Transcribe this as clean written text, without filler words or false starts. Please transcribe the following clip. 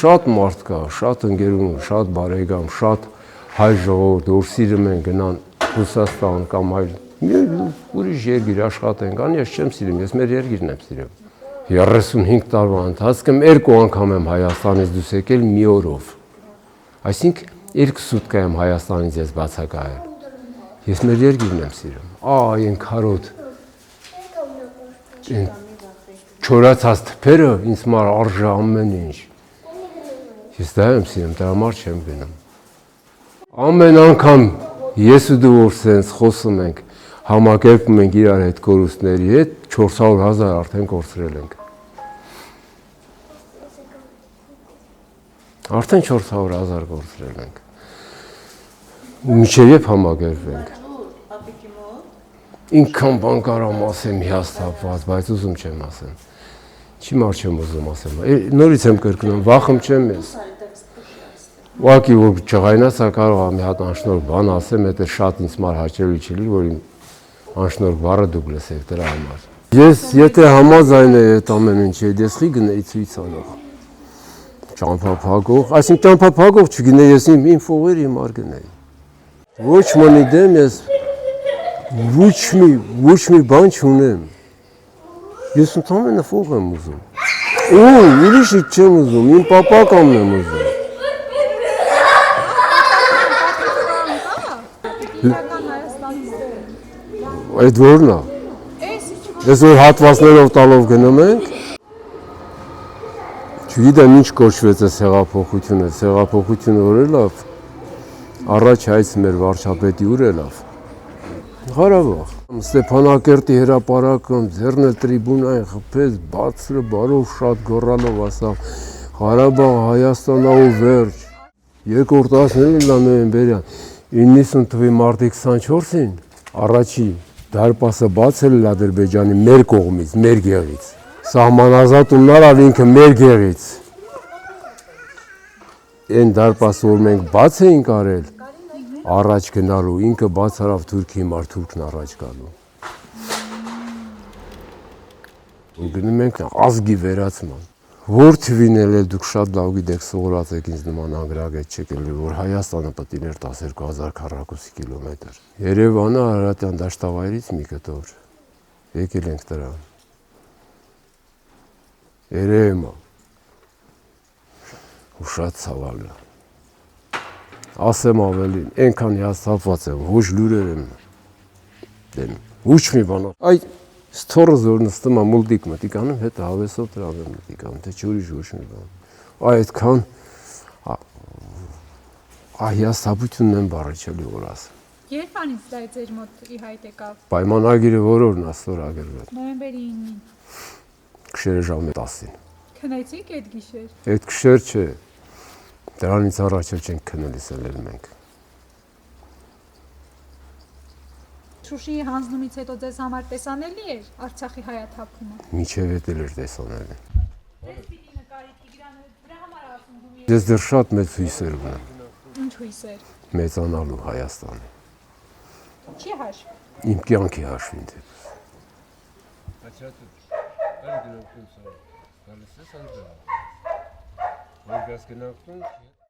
Շատ մարդ կա, շատ ընկերուն, շատ բարեկամ, շատ հայ ժողովուրդ, որ սիրում են գնան Ռուսաստան կամ այլ ուրիշ երկիր աշխատեն, անի ես չեմ սիրում, ես մեր երկիրն եմ սիրում։ 35 տարվա ընթացքում 2 անգամ եմ Հայաստանից դուրս եկել մի օրով։ Այսինքն 2 սուտկա եմ Հայաստանից ես բացակայել։ Ես մեր երկիրն եմ սիրում։ Այն քարոտ չորացած թփերը ինձ համար արժե ամեն ինչ։ Ես դա եմ սիրում, դրա համար չեմ գնում։ Ամեն անգամ ես ու դու որ սենց խոսում ենք, համակերպում ենք իրար հետ կորուստների հետ, 400,000 արդեն կորցրել ենք։ Արդեն 400,000 կորցրել ենք։ Մինչև երբ համակերպվենք։ Ինքան բան կարամ ասեմ հիասթափված, բայց ուզում չեմ ասեմ։ Չի մար չեմ ուզում ասեմ։ Նորից եմ կրկնում, վախում չեմ ես։ Ուղղակի որ չղայնացա կարող եմ մի հատ անշնորհ բան ասեմ, դա շատ ինձ մար հաճելի չի լինի, որ իմ անշնորհ բառը դուք լսեք դրա համար։ Ես եթե համաձայն եմ այդ ամեն ինչի, ես խի գնեի ցույցանող։ Ճամփափակող, այսինքն ճամփափակող չգնեի, ես իմ ֆողերի համար գնեի։ Ոչ մոնի դեմ ես ոչ մի բան չունեմ։ Ես ընդամենը ֆող եմ ուզում։ Ուրիշ չեմ ուզում, իմ պապականն եմ ուզում։ Այդ որն է։ Ես որ հատվածներով տալով գնում ենք։ Չգիտեմ ինչ կոչվեց այս հեղափոխությունը, հեղափոխությունը որ է լավ։ Առաջ հայց մեր վարչապետի ուր է լավ։ Ղարաբաղ։ Ստեփանակերտի հրապարակում ձեռնել տրիբունային խփեց, բացրը բարով շատ գոռալով ասավ. Ղարաբաղ Հայաստանա ու վերջ։ Երկրորդ 19 նոյեմբերյան 90 թվականի մարտի 24-ին առաջի դարպասը բացել է Ադրբեջանի մեր կողմից, մեր գեղից։ Սահմանազատումն արավ ինքը մեր գեղից։ Այն դարպասը որ մենք բաց էինք արել, առաջ գնալու, ինքը բաց արավ Թուրքիի մար թուրքն առաջ գալու։ Ու գնում ենք ազգի վերացման։ Որ թվին էլ դուք շատ լավ գիտեք, սովորած եք ինձ նման անգրագետ չեկել, որ Հայաստանը պետք է լիներ 12,000 քառակուսի կիլոմետր։ Երևանը Արարատյան դաշտավայրից մի կտոր։ Եկել ենք դրան։ Երևում է։ Ու շատ ցավալ է։ Ասեմ ավելին, այնքան հիասթափված եմ, ոչ լուրեր եմ դեմ, ոչ մի բան։ Այդ ստորը զոր նստում է մուլտիկ մտիկ անում, հետո հավեսով դրան եմ մտիկ անում, թե չուրիշ ոչ մի բան։ Այդքան հիասթափությունն եմ բառը չելի որ ասեմ։ Երբանից դա ձեր մոտ ի հայտ եկավ։ Պայմանագիրը որորն է ստորագրվել։ Նոյեմբերի 9-ին։ Գիշերը ժամը 10-ին։ Քնեցիք այդ գիշեր։ Այդ գիշեր չէ։ Դրանից առաջ չենք քնելիս ելել մենք։ Շուշիի հանձնումից հետո ձեզ համար տեսանելի էր Արցախի հայաթափումը։ Միջև էդ էր տեսանելի։ Ձեզ պիտի նկարի Տիգրանը, դրա համար ասում գումի։ Ես դեռ շատ մեծ հույսեր ունեմ։ Ինչ հույսեր։ Մեծանալու Հայաստանը։ Չի հաշվի։ Իմ կյանքի հաշվին դեպս։ Գնանք